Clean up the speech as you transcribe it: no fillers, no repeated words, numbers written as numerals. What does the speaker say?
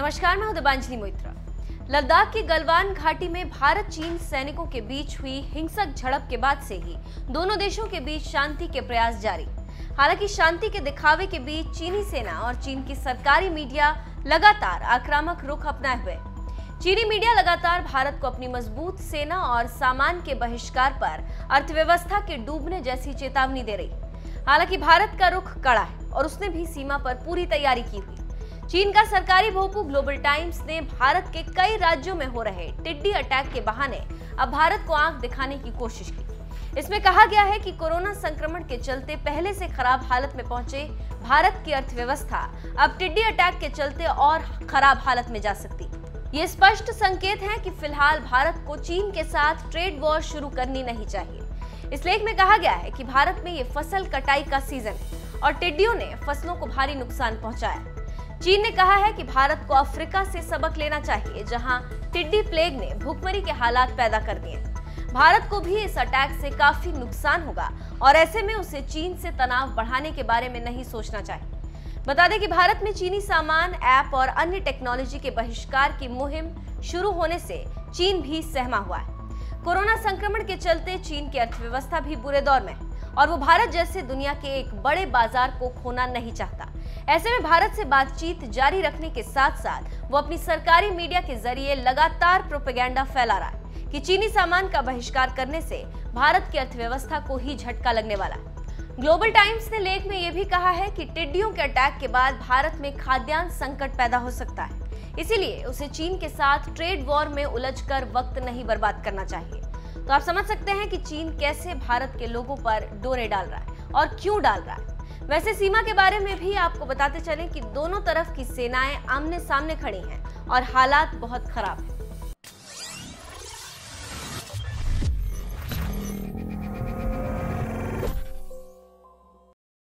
नमस्कार, मैं हूं दिबांजलि मोइत्रा। लद्दाख की गलवान घाटी में भारत चीन सैनिकों के बीच हुई हिंसक झड़प के बाद से ही दोनों देशों के बीच शांति के प्रयास जारी। हालांकि शांति के दिखावे के बीच चीनी सेना और चीन की सरकारी मीडिया लगातार आक्रामक रुख अपनाए हुए। चीनी मीडिया लगातार भारत को अपनी मजबूत सेना और सामान के बहिष्कार पर अर्थव्यवस्था के डूबने जैसी चेतावनी दे रही। हालांकि भारत का रुख कड़ा है और उसने भी सीमा पर पूरी तैयारी की हुई। चीन का सरकारी भोपू ग्लोबल टाइम्स ने भारत के कई राज्यों में हो रहे टिड्डी अटैक के बहाने अब भारत को आंख दिखाने की कोशिश की। इसमें कहा गया है कि कोरोना संक्रमण के चलते पहले से खराब हालत में पहुंचे भारत की अर्थव्यवस्था अब टिड्डी अटैक के चलते और खराब हालत में जा सकती। ये स्पष्ट संकेत है कि फिलहाल भारत को चीन के साथ ट्रेड वॉर शुरू करनी नहीं चाहिए। इस लेख में कहा गया है कि भारत में ये फसल कटाई का सीजन है और टिड्डियों ने फसलों को भारी नुकसान पहुंचाया। चीन ने कहा है कि भारत को अफ्रीका से सबक लेना चाहिए, जहां टिड्डी प्लेग ने भूखमरी के हालात पैदा कर दिए। भारत को भी इस अटैक से काफी नुकसान होगा और ऐसे में उसे चीन से तनाव बढ़ाने के बारे में नहीं सोचना चाहिए। बता दें कि भारत में चीनी सामान, ऐप और अन्य टेक्नोलॉजी के बहिष्कार की मुहिम शुरू होने से चीन भी सहमा हुआ है। कोरोना संक्रमण के चलते चीन की अर्थव्यवस्था भी बुरे दौर में है और वो भारत जैसे दुनिया के एक बड़े बाजार को खोना नहीं चाहता। ऐसे में भारत से बातचीत जारी रखने के साथ साथ वो अपनी सरकारी मीडिया के जरिए लगातार प्रोपेगेंडा फैला रहा है कि चीनी सामान का बहिष्कार करने से भारत की अर्थव्यवस्था को ही झटका लगने वाला है। ग्लोबल टाइम्स ने लेख में यह भी कहा है कि टिड्डियों के अटैक के बाद भारत में खाद्यान्न संकट पैदा हो सकता है, इसीलिए उसे चीन के साथ ट्रेड वॉर में उलझकर वक्त नहीं बर्बाद करना चाहिए। तो आप समझ सकते हैं कि चीन कैसे भारत के लोगों पर डोरे डाल रहा है और क्यों डाल रहा है। वैसे सीमा के बारे में भी आपको बताते चलें कि दोनों तरफ की सेनाएं आमने सामने खड़ी हैं और हालात बहुत खराब हैं।